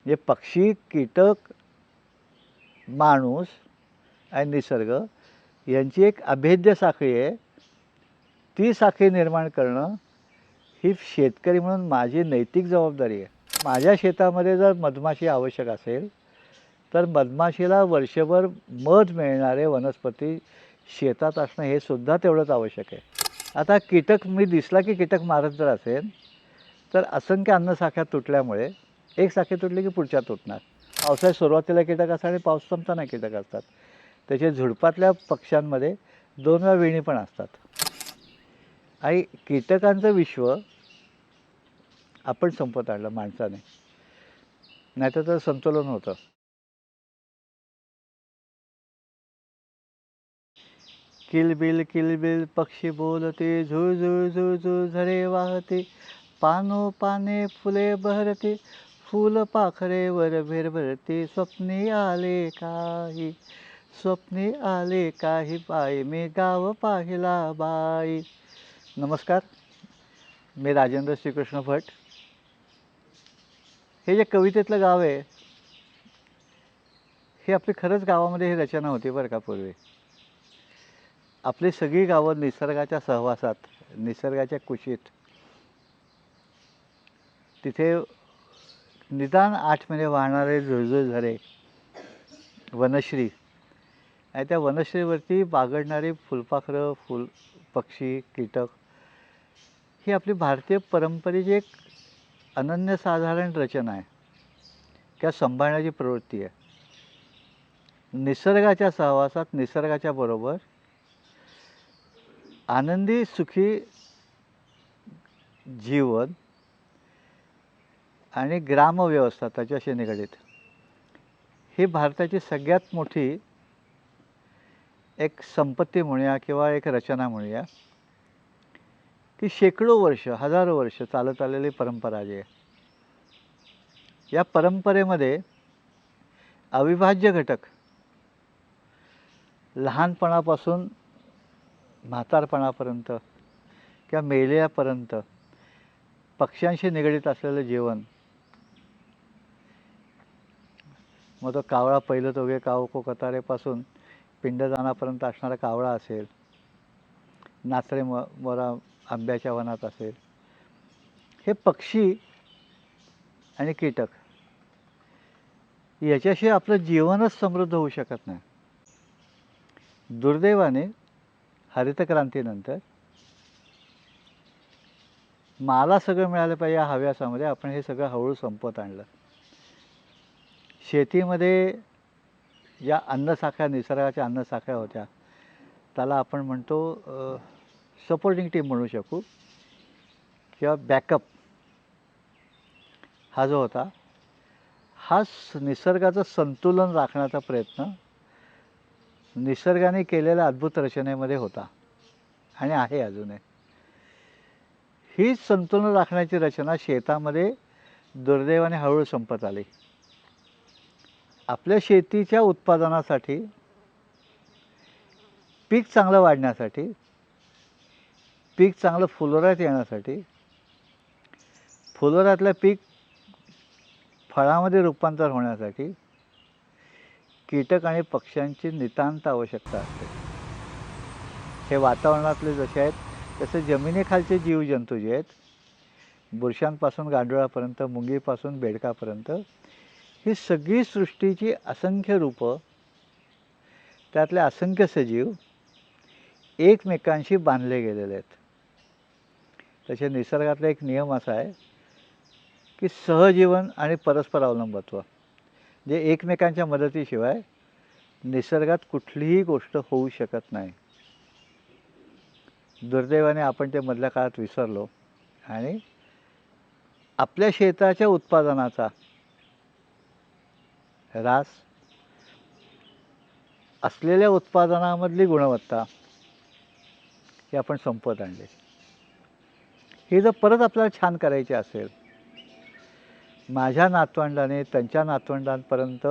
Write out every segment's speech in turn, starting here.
म्हणजे पक्षी, कीटक, माणूस आणि निसर्ग यांची एक अभेद्य साखळी आहे. ती साखळी निर्माण करणं ही शेतकरी म्हणून माझी नैतिक जबाबदारी आहे. माझ्या शेतामध्ये जर मधमाशी आवश्यक असेल, तर मधमाशीला वर्षभर मध मिळणारे वनस्पती शेतात असणं हे सुद्धा तेवढंच आवश्यक आहे. आता कीटक मी दिसला की कीटक मारत जर असेल, तर असंख्य अन्नसाखळ्या तुटल्यामुळे एक साखळी तुटली की पुढच्या तुटणार. पावसाळ्यात सुरुवातीला कीटक असतात आणि पाऊस संपताना कीटक असतात. त्याच्या झुडपातल्या पक्ष्यांमध्ये 2 वेळा वेणी पण असतात. आणि कीटकांचं विश्व आपण संपवत आणलं माणसाने, नाहीतर तर संतुलन होतं. किलबिल किलबिल पक्षी बोलते, झुळझुळ झुळझुळ झरे वाहते, पानोपाने फुले बहरते, फुलपाखरेवर भिरभिरते, स्वप्नी आले काही, स्वप्नी आले काही बाई, मी गाव पाहिला बाई. नमस्कार, मी राजेंद्र श्रीकृष्ण भट. हे जे कवितेतलं गाव आहे, हे आपली खरंच गावामध्ये ही रचना होती बरं का पूर्वी. आपली सगळी गावं निसर्गाच्या सहवासात, निसर्गाच्या कुशीत, तिथे निदान 8 महिने वाहणारे झुळझुळ झरे, वनश्री आणि त्या वनश्रीवरती बागडणारी फुलपाखरं, पक्षी, कीटक, ही आपली भारतीय परंपरेची एक अनन्यसाधारण रचना आहे किंवा सांभाळण्याची प्रवृत्ती आहे. निसर्गाच्या सहवासात, निसर्गाच्या बरोबर आनंदी सुखी जीवन आणि ग्रामव्यवस्था त्याच्याशी निगडीत, ही भारताची सगळ्यात मोठी एक संपत्ती म्हणूया किंवा एक रचना म्हणूया, की शेकडो वर्ष, हजारो वर्ष चालत आलेली परंपरा जी आहे. या परंपरेमध्ये अविभाज्य घटक लहानपणापासून म्हातारपणापर्यंत किंवा मेल्यापर्यंत पक्ष्यांशी निगडीत असलेलं जीवन, मग तो कावळा पहिलं तोगे कावको कतारेपासून पिंडदानापर्यंत असणारा कावळा असेल, नाचरे मोरा आंब्याच्या वनात असेल, हे पक्षी आणि कीटक याच्याशिवाय आपलं जीवनच समृद्ध होऊ शकत नाही. दुर्दैवाने हरितक्रांतीनंतर मला सगळं मिळालं पाहिजे या हव्यासामध्ये आपण हे सगळं हळूहळू संपवत आणलं. शेतीमध्ये ज्या अन्नसाखळ्या, निसर्गाच्या अन्नसाखळ्या होत्या, त्याला आपण म्हणतो सपोर्टिंग टीम म्हणू शकू किंवा बॅकअप, हा जो होता, हा निसर्गाचं संतुलन राखण्याचा प्रयत्न निसर्गाने केलेल्या अद्भुत रचनेमध्ये होता आणि आहे अजूनही. ही संतुलन राखण्याची रचना शेतामध्ये दुर्दैवाने हळूहळू संपत आली. आपल्या शेतीच्या उत्पादनासाठी, पीक चांगलं वाढण्यासाठी, पीक चांगलं फुलोऱ्यात येण्यासाठी, फुलोऱ्यातलं पीक फळामध्ये रूपांतर होण्यासाठी कीटक आणि पक्ष्यांची नितांत आवश्यकता असते. हे वातावरणातले जसे आहेत तसे जमिनीखालचे जीवजंतू जे आहेत, बुरशांपासून गांडुळापर्यंत, मुंगीपासून बेडकापर्यंत, ही सगळी सृष्टीची असंख्य रूपं, त्यातले असंख्य सजीव एकमेकांशी बांधले गेलेले आहेत. तसे निसर्गातला एक नियम असा आहे की सहजीवन आणि परस्पर अवलंबत्व, जे एकमेकांच्या मदतीशिवाय निसर्गात कुठलीही गोष्ट होऊ शकत नाही. दुर्दैवाने आपण ते मधल्या काळात विसरलो आणि आपल्या शेताच्या उत्पादनाचा ऱ्हास, असलेल्या उत्पादनामधली गुणवत्ता ही आपण संपवत आणली. ही जर परत आपल्याला छान करायची असेल, माझ्या नातवंडाने त्यांच्या नातवंडांपर्यंत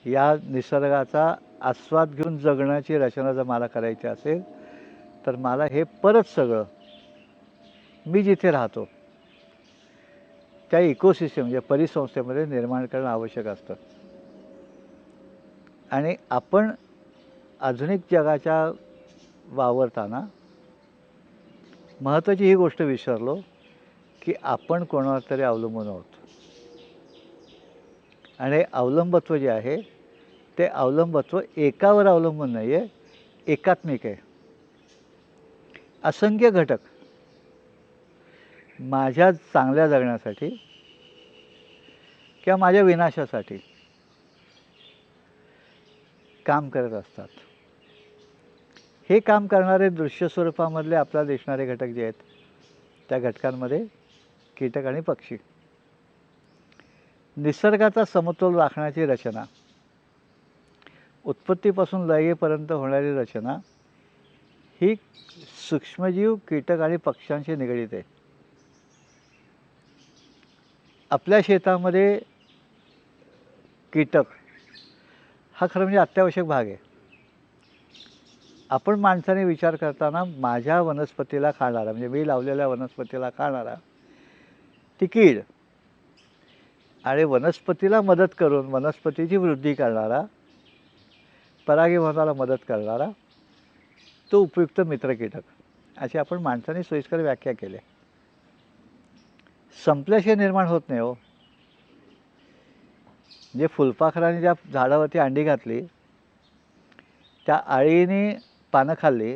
या निसर्गाचा आस्वाद घेऊन जगण्याची रचना जर मला करायची असेल, तर मला हे परत सगळं मी जिथे राहतो त्या इकोसिस्टम म्हणजे परिसंस्थेमध्ये निर्माण करणं आवश्यक असतं. आणि आपण आधुनिक जगाच्या वावरताना महत्त्वाची ही गोष्ट विसरलो की आपण कोणावर तरी अवलंबून आहोत. आणि अवलंबत्व जे आहे ते अवलंबत्व एकावर अवलंबून नाही आहे, एकात्मिक आहे. असंख्य घटक माझ्या चांगल्या जगण्यासाठी किंवा माझ्या विनाशासाठी काम करत असतात. हे काम करणारे दृश्य स्वरूपामधले आपल्याला दिसणारे घटक जे आहेत त्या घटकांमध्ये कीटक आणि पक्षी. निसर्गाचा समतोल राखण्याची रचना, उत्पत्तीपासून लयेपर्यंत होणारी रचना ही सूक्ष्मजीव, कीटक आणि पक्ष्यांशी निगडीत आहे. आपल्या शेतामध्ये कीटक हा खरं म्हणजे अत्यावश्यक भाग आहे. आपण माणसाने विचार करताना माझ्या वनस्पतीला खाणारा म्हणजे मी लावलेल्या वनस्पतीला खाणारा ती कीड आणि वनस्पतीला मदत करून वनस्पतीची वृद्धी करणारा, परागीभवनाला मदत करणारा तो उपयुक्त मित्र कीटक, अशी आपण माणसाने सोयीस्कर व्याख्या केली. संपल्याशिवाय निर्माण होत नाही हो. जे फुलपाखराने ज्या झाडावरती अंडी घातली त्या अळीने पानं खाल्ली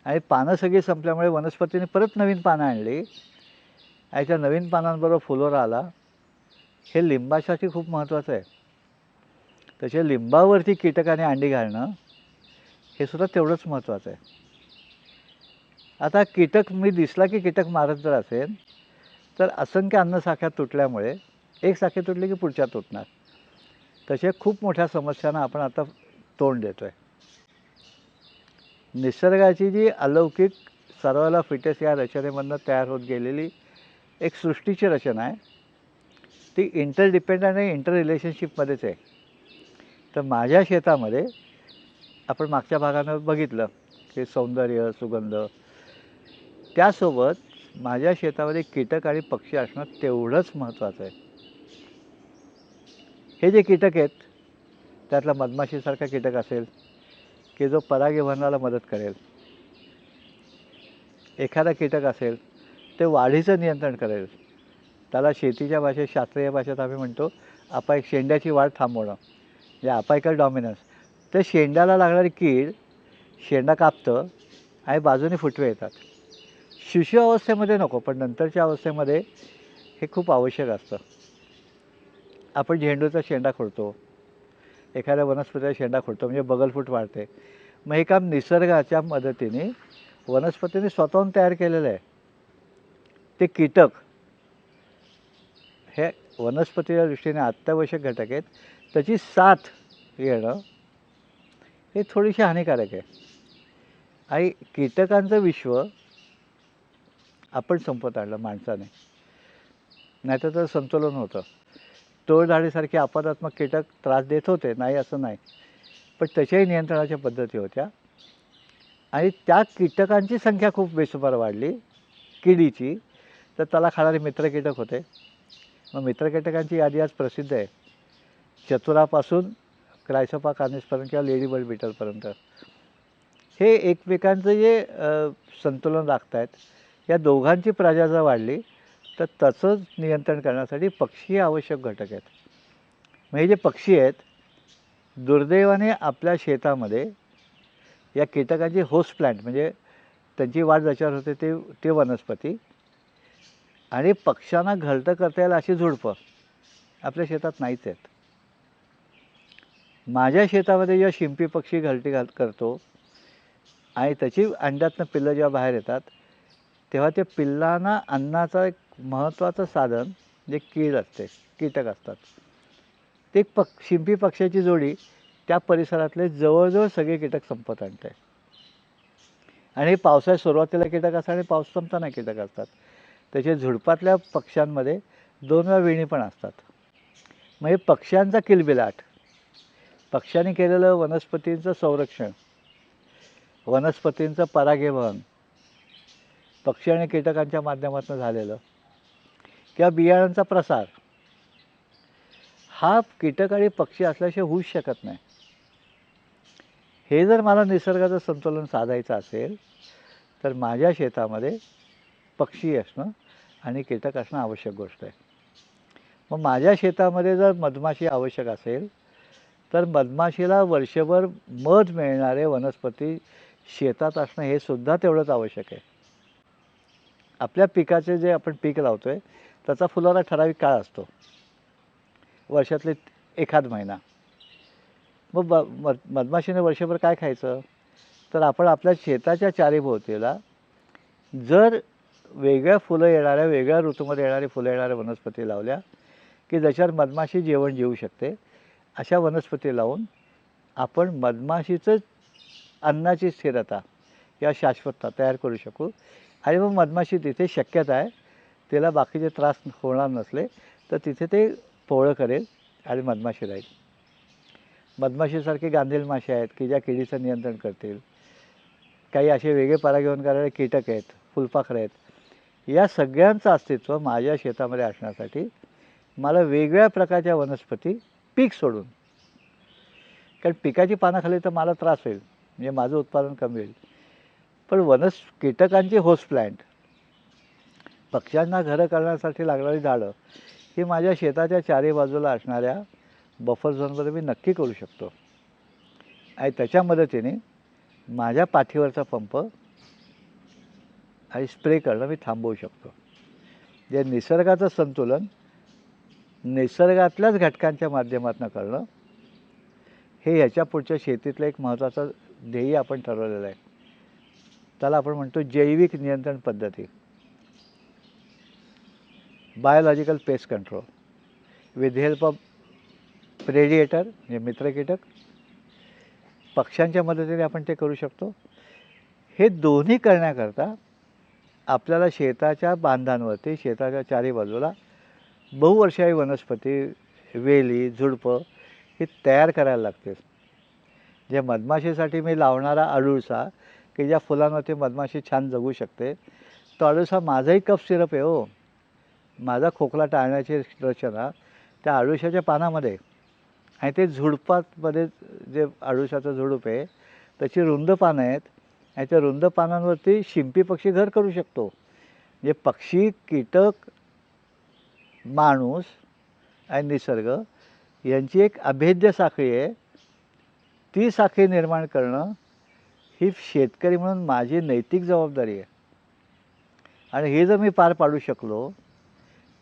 आणि पानं सगळी संपल्यामुळे वनस्पतीने परत नवीन पानं आणली आणि त्या नवीन पानांबरोबर फुलोरा आला. हे लिंबासाठी खूप महत्त्वाचं आहे. तसे लिंबावरती कीटकाने अंडी घालणं हे सुद्धा तेवढंच महत्त्वाचं आहे. आता कीटक मी दिसला की कीटक मारत जर असेल तर असंख्य अन्नसाख्या तुटल्यामुळे एक साखळी तुटली की पुढच्या तुटणार. तसे खूप मोठ्या समस्यांना आपण आता तोंड देतो आहे. निसर्गाची जी अलौकिक सर्वाला फिटेस या रचनेमधनं तयार होत गेलेली एक सृष्टीची रचना आहे ती इंटरडिपेंडंट आणि इंटर रिलेशनशिपमध्येच आहे. तर माझ्या शेतामध्ये आपण मागच्या भागानं बघितलं की सौंदर्य, सुगंध, त्यासोबत माझ्या शेतामध्ये कीटक आणि पक्षी असणं तेवढंच महत्त्वाचं आहे. हे जे कीटक आहेत त्यातला मधमाशीसारखा कीटक असेल की जो परागीभवनाला मदत करेल, एखादा कीटक असेल ते वाढीचं नियंत्रण करेल, त्याला शेतीच्या भाषेत, शास्त्रीय भाषेत आम्ही म्हणतो एक शेंड्याची वाढ थांबवणं, म्हणजे अपायकल डॉमिनन्स. तर शेंड्याला लागणारी कीड शेंडा कापतं आणि बाजूने फुटवे येतात. शिशु अवस्थेमध्ये नको, पण नंतरच्या अवस्थेमध्ये हे खूप आवश्यक असतं. आपण झेंडूचा शेंडा खोडतो, एखाद्या वनस्पतीचा शेंडा खोडतो म्हणजे बगलफूट वाढते. मग हे काम निसर्गाच्या मदतीने वनस्पतीने स्वतःहून तयार केलेलं आहे. ते कीटक हे वनस्पतीच्या दृष्टीने अत्यावश्यक घटक आहेत. त्याची साथ येणं हे थोडीशी हानिकारक आहे. आणि कीटकांचं विश्व आपण संपत आणलं माणसाने, नाहीतर तर संतुलन होतं. टोळधाडीसारखे अपवादात्मक कीटक त्रास देत होते, नाही असं नाही, पण त्याच्याही नियंत्रणाच्या पद्धती होत्या. आणि त्या कीटकांची संख्या खूप बेसुमार वाढली किडीची, तर त्याला खाणारे मित्र कीटक होते. मग मित्र कीटकांची यादी आज प्रसिद्ध आहे. चतुरापासून क्रायसोपा कार्निसपर्यंत किंवा लेडी बर्ड बीटलपर्यंत हे एकमेकांचं जे संतुलन राखत आहेत. या दोघांची प्रजा जर वाढली तर त्याचं नियंत्रण करण्यासाठी पक्षी आवश्यक घटक आहेत. मग हे जे पक्षी आहेत दुर्दैवाने आपल्या शेतामध्ये या कीटकांची होस्ट प्लांट म्हणजे त्यांची वाढ ज्याच्यावर होते ते वनस्पती आणि पक्ष्यांना घरटं करता येईल अशी झुडपं आपल्या शेतात नाहीच आहेत. माझ्या शेतामध्ये जेव्हा शिंपी पक्षी घरटी करतो आणि त्याची अंड्यातनं पिल्लं जेव्हा बाहेर येतात तेव्हा त्या पिल्लांना अन्नाचं एक महत्त्वाचं साधन जे कीड असते, कीटक असतात. ते शिंपी पक्ष्याची जोडी त्या परिसरातले जवळजवळ सगळे कीटक संपत आणते. आणि पावसाळ्यात सुरुवातीला कीटक असतात आणि पाऊस संपताना कीटक असतात. त्याचे झुडपातल्या पक्ष्यांमध्ये 2 वेळा वेणी पण असतात. मग हे पक्ष्यांचा किलबिलाट, पक्ष्यांनी केलेलं वनस्पतींचं संरक्षण, वनस्पतींचं परागीभवन पक्षी आणि कीटकांच्या माध्यमातून झालेलं किंवा बियाणांचा प्रसार हा कीटक आणि पक्षी असल्याशिवाय होऊच शकत नाही. हे जर मला निसर्गाचं संतुलन साधायचं असेल तर माझ्या शेतामध्ये पक्षी असणं आणि कीटक असणं आवश्यक गोष्ट आहे. मग माझ्या शेतामध्ये जर मधमाशी आवश्यक असेल तर मधमाशीला वर्षभर मध मिळणारे वनस्पती शेतात असणं हे सुद्धा तेवढंच आवश्यक आहे. आपल्या पिकाचे जे आपण पीक लावतो आहे त्याचा फुलारा ठराविक काळ असतो, वर्षातले एखाद महिना. मग मधमाशीने वर्षभर काय खायचं? तर आपण आपल्या शेताच्या चारीभोवतीला जर वेगळ्या फुलं येणाऱ्या, वेगळ्या ऋतूमध्ये येणारी फुलं येणाऱ्या वनस्पती लावल्या की ज्याच्यावर मधमाशी जेवण जेवू शकते, अशा वनस्पती लावून आपण मधमाशीचं अन्नाची स्थिरता किंवा शाश्वतता तयार करू शकू. आणि मग मधमाशी तिथे शक्यता आहे तिला बाकीचे त्रास होणार नसले तर तिथे ते पोळं करेल आणि मधमाशी राहील. मधमाशीसारखे गांधील मासे आहेत की ज्या किडीचं नियंत्रण करतील. काही असे वेगळे परागीभवन करणारे कीटक आहेत, फुलपाखरं आहेत. या सगळ्यांचं अस्तित्व माझ्या शेतामध्ये असण्यासाठी मला वेगळ्या प्रकारच्या वनस्पती पीक सोडून, कारण पिकाची पानं खाल्ली तर मला त्रास होईल, म्हणजे माझं उत्पादन कमी होईल. पण कीटकांची होस्ट प्लॅन्ट, पक्ष्यांना घरं करण्यासाठी लागणारी झाडं ही माझ्या शेताच्या चारी बाजूला असणाऱ्या बफर झोनमध्ये मी नक्की करू शकतो. आणि त्याच्या मदतीने माझ्या पाठीवरचा पंप आणि स्प्रे करणं मी थांबवू शकतो. जे निसर्गाचं संतुलन निसर्गातल्याच घटकांच्या माध्यमातून करणं हे ह्याच्या पुढच्या शेतीतलं एक महत्त्वाचं ध्येय आपण ठरवलेलं आहे. त्याला आपण म्हणतो जैविक नियंत्रण पद्धती, biological pest control with help of predator म्हणजे मित्रकीटक, पक्ष्यांच्या मदतीने आपण ते करू शकतो. हे दोन्ही करण्याकरता आपल्याला शेताच्या बांधांवरती, शेताच्या चारी बाजूला बहुवर्षायी वनस्पती, वेली, झुडपं ही तयार करायला लागते. जे मधमाशीसाठी मी लावणारा अडुळसा की ज्या फुलांवरती मधमाशी छान जगू शकते, तो अडुळसा माझाही कफ सिरप आहे हो. माझा खोकला टाळण्याची रचना त्या अडुळशाच्या पानामध्ये. आणि ते झुडपामध्ये जे अडुळशाचं झुडूप आहे त्याची रुंद पानं आहेत आणि त्या रुंद पानांवरती शिंपी पक्षी घर करू शकतो. म्हणजे पक्षी, कीटक, माणूस आणि निसर्ग यांची एक अभेद्य साखळी आहे. ती साखळी निर्माण करणं ही शेतकरी म्हणून माझी नैतिक जबाबदारी आहे. आणि हे जर मी पार पाडू शकलो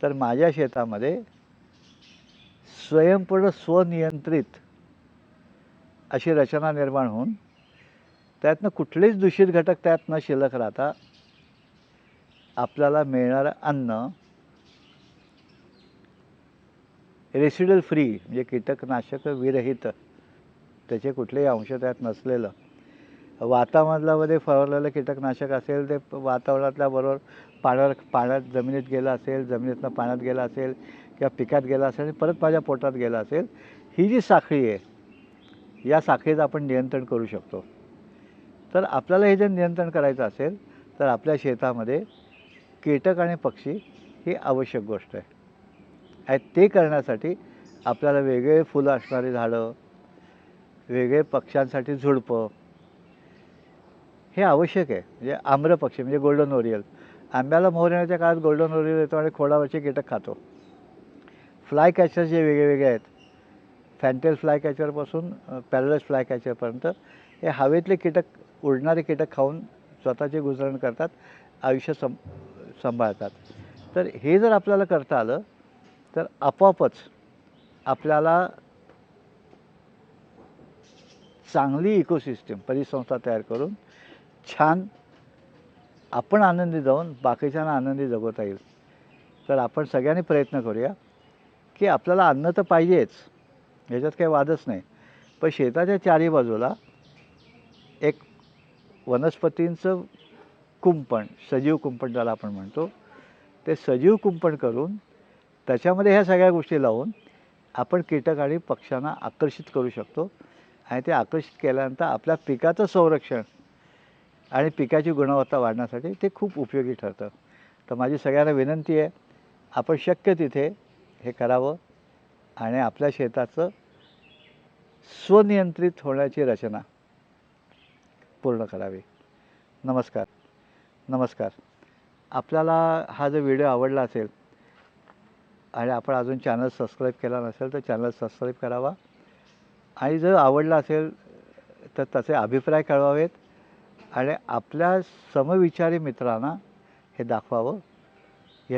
तर माझ्या शेतामध्ये स्वयंपूर्ण स्वनियंत्रित अशी रचना निर्माण होऊन त्यातनं कुठलेच दूषित घटक त्यात न शिल्लक राहता आपल्याला मिळणारं अन्न रेसिड्युअल फ्री, म्हणजे कीटकनाशक विरहित, त्याचे कुठलेही अंश त्यात नसलेलं, वातावरणामध्ये फवारलेलं कीटकनाशक असेल ते वातावरणातल्या बरोबर पाण्यात जमिनीत गेलं असेल, जमिनीतनं पाण्यात गेलं असेल किंवा पिकात गेलं असेल आणि परत माझ्या पोटात गेलं असेल, ही जी साखळी आहे या साखळीचं आपण नियंत्रण करू शकतो. तर आपल्याला हे जर नियंत्रण करायचं असेल तर आपल्या शेतामध्ये कीटक आणि पक्षी ही आवश्यक गोष्ट आहे. आणि ते करण्यासाठी आपल्याला वेगळे फुलं असणारी झाडं, वेगळे पक्ष्यांसाठी झुडपं हे आवश्यक आहे. म्हणजे आम्रपक्षी म्हणजे गोल्डन ओरियल, आंब्याला मोहर येण्याच्या काळात गोल्डन ओरियल येतो आणि खोडावरचे कीटक खातो. फ्लाय कॅचर जे वेगळे आहेत, फॅन्टेल फ्लाय कॅचरपासून पॅराडाइज फ्लाय कॅचरपर्यंत हे हवेतले कीटक, उडणारे कीटक खाऊन स्वतःचे गुजरण करतात, आयुष्य सांभाळतात. तर हे जर आपल्याला करता आलं तर आपोआपच आपल्याला चांगली इकोसिस्टीम, परिसंस्था तयार करून छान आपण आनंदी जाऊन बाकीच्यांना आनंदी जगवता येईल. तर आपण सगळ्यांनी प्रयत्न करूया की आपल्याला अन्न तर पाहिजेच, ह्याच्यात काही वादच नाही, पण शेताच्या चारी बाजूला एक वनस्पतींचं कुंपण, सजीव कुंपण ज्याला आपण म्हणतो, ते सजीव कुंपण करून त्याच्यामध्ये ह्या सगळ्या गोष्टी लावून आपण कीटक आणि पक्ष्यांना आकर्षित करू शकतो. आणि ते आकर्षित केल्यानंतर आपल्या पिकाचं संरक्षण आणि पिकाची गुणवत्ता वाढण्यासाठी ते खूप उपयोगी ठरतं. तर माझी सगळ्यांना विनंती आहे आपण शक्य तिथे हे करावं आणि आपल्या शेताचं स्वनियंत्रित होण्याची रचना पूर्ण करावी. नमस्कार. नमस्कार. आपल्याला हा जर व्हिडिओ आवडला असेल आणि आपण अजून चॅनल सबस्क्राईब केला नसेल तर चॅनल सबस्क्राईब करावा आणि जर आवडला असेल तर त्याचे अभिप्राय कळवावेत आणि आपल्या समविचारी मित्रांना हे दाखवावं.